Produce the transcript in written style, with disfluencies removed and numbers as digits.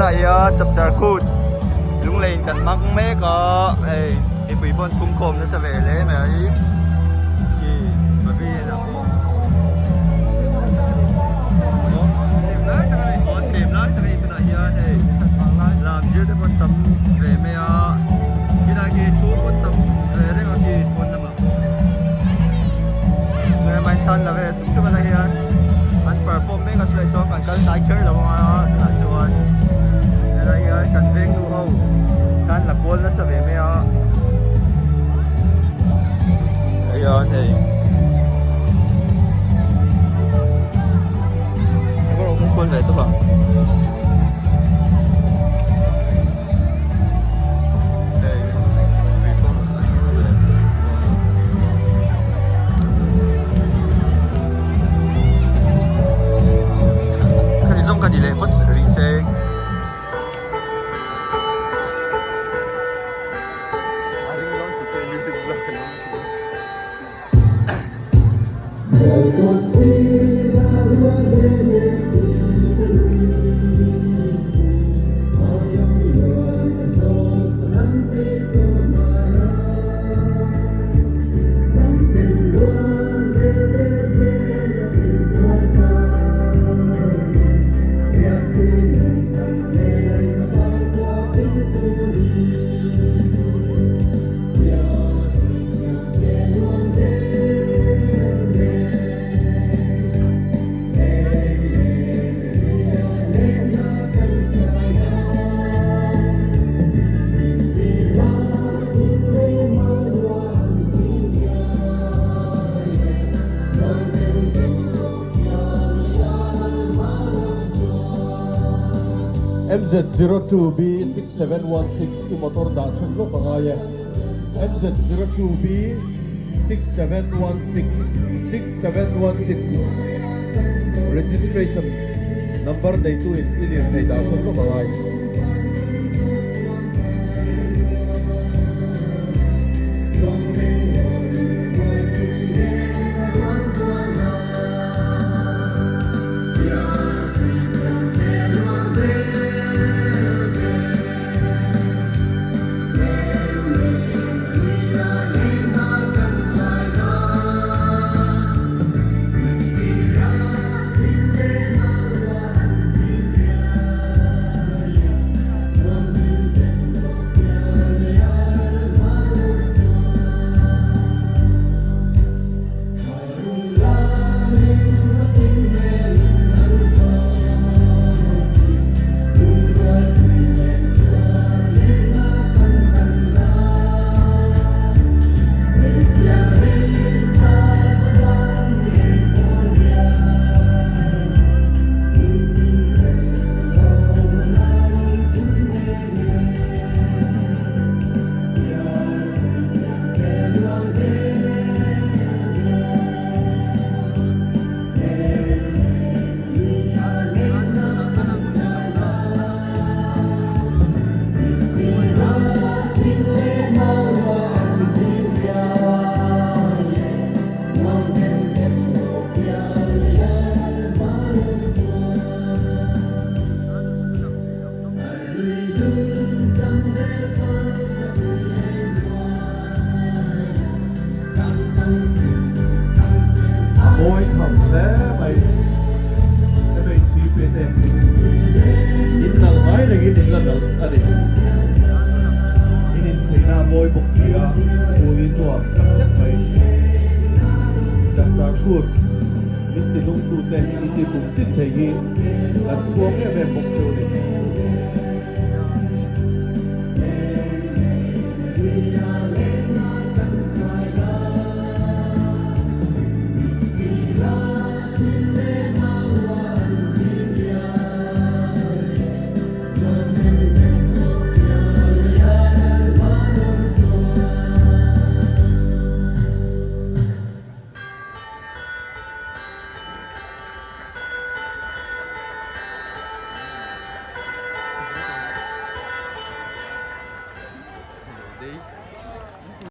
na iya chap char kut lung lein kan mak me ka ei pui pon kum khom na sa ve le me ai ki ma vi na on tem lai ta ai tuna iya ei làm dư de pon tam ve me a ki da ki chu pon tam ve re ka ki pon na ma me mai tan la ve su chu ba la hian an perform me ka sai so kan kal tai ker la ma la chuan rồi cần viên nu hâu kan là cuốn nó sẽ về mẹ bây giờ thì em có muốn cuốn về tốt không cái gì giống cái gì này vẫn xử lý xe MZ02B6716 की motor dah sebelum pengaya. MZ02B6716 registration number day tu ini day dah sebelum pengaya. Hãy subscribe cho kênh Ghiền Mì Gõ để không bỏ lỡ những video hấp dẫn